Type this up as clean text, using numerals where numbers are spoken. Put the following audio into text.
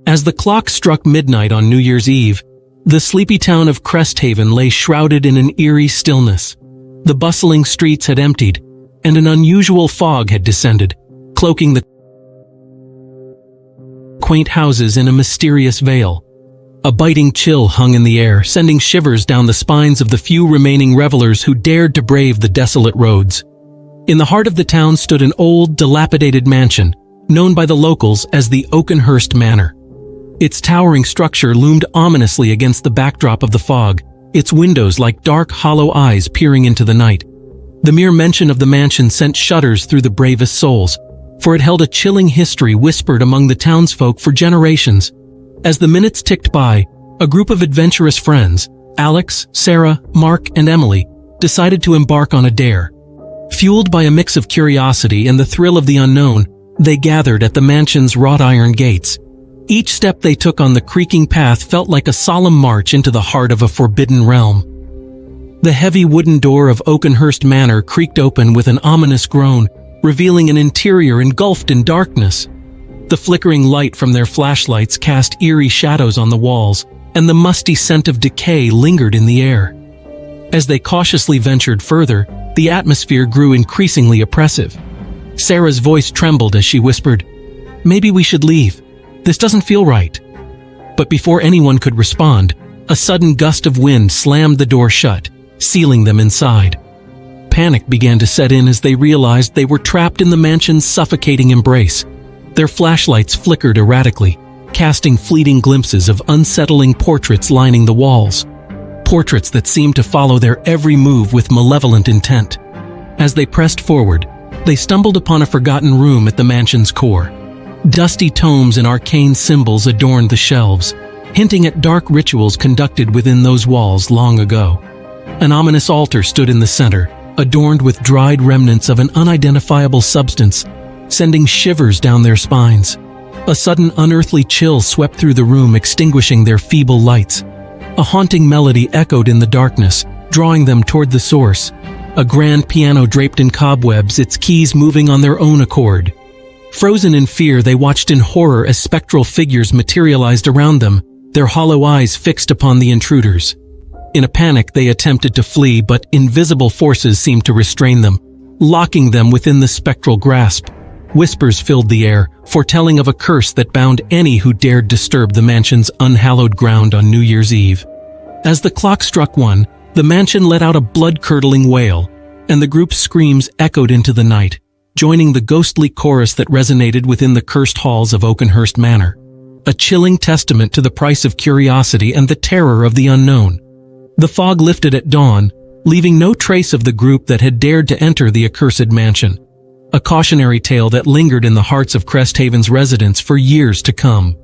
As the clock struck midnight on New Year's Eve, the sleepy town of Cresthaven lay shrouded in an eerie stillness. The bustling streets had emptied, and an unusual fog had descended, cloaking the quaint houses in a mysterious veil. A biting chill hung in the air, sending shivers down the spines of the few remaining revelers who dared to brave the desolate roads. In the heart of the town stood an old, dilapidated mansion, known by the locals as the Oakenhurst Manor. Its towering structure loomed ominously against the backdrop of the fog, its windows like dark, hollow eyes peering into the night. The mere mention of the mansion sent shudders through the bravest souls, for it held a chilling history whispered among the townsfolk for generations. As the minutes ticked by, a group of adventurous friends, Alex, Sarah, Mark, and Emily, decided to embark on a dare. Fueled by a mix of curiosity and the thrill of the unknown, they gathered at the mansion's wrought iron gates. Each step they took on the creaking path felt like a solemn march into the heart of a forbidden realm. The heavy wooden door of Oakenhurst Manor creaked open with an ominous groan, revealing an interior engulfed in darkness. The flickering light from their flashlights cast eerie shadows on the walls, and the musty scent of decay lingered in the air. As they cautiously ventured further, the atmosphere grew increasingly oppressive. Sarah's voice trembled as she whispered, "Maybe we should leave. This doesn't feel right." But before anyone could respond, a sudden gust of wind slammed the door shut, sealing them inside. Panic began to set in as they realized they were trapped in the mansion's suffocating embrace. Their flashlights flickered erratically, casting fleeting glimpses of unsettling portraits lining the walls. Portraits that seemed to follow their every move with malevolent intent. As they pressed forward, they stumbled upon a forgotten room at the mansion's core. Dusty tomes and arcane symbols adorned the shelves, hinting at dark rituals conducted within those walls long ago. An ominous altar stood in the center, adorned with dried remnants of an unidentifiable substance, sending shivers down their spines. A sudden unearthly chill swept through the room, extinguishing their feeble lights. A haunting melody echoed in the darkness, drawing them toward the source. A grand piano draped in cobwebs, its keys moving on their own accord. Frozen in fear, they watched in horror as spectral figures materialized around them, their hollow eyes fixed upon the intruders. In a panic, they attempted to flee, but invisible forces seemed to restrain them, locking them within the spectral grasp. Whispers filled the air, foretelling of a curse that bound any who dared disturb the mansion's unhallowed ground on New Year's Eve. As the clock struck 1, the mansion let out a blood-curdling wail, and the group's screams echoed into the night, joining the ghostly chorus that resonated within the cursed halls of Oakenhurst Manor. A chilling testament to the price of curiosity and the terror of the unknown. The fog lifted at dawn, leaving no trace of the group that had dared to enter the accursed mansion. A cautionary tale that lingered in the hearts of Cresthaven's residents for years to come.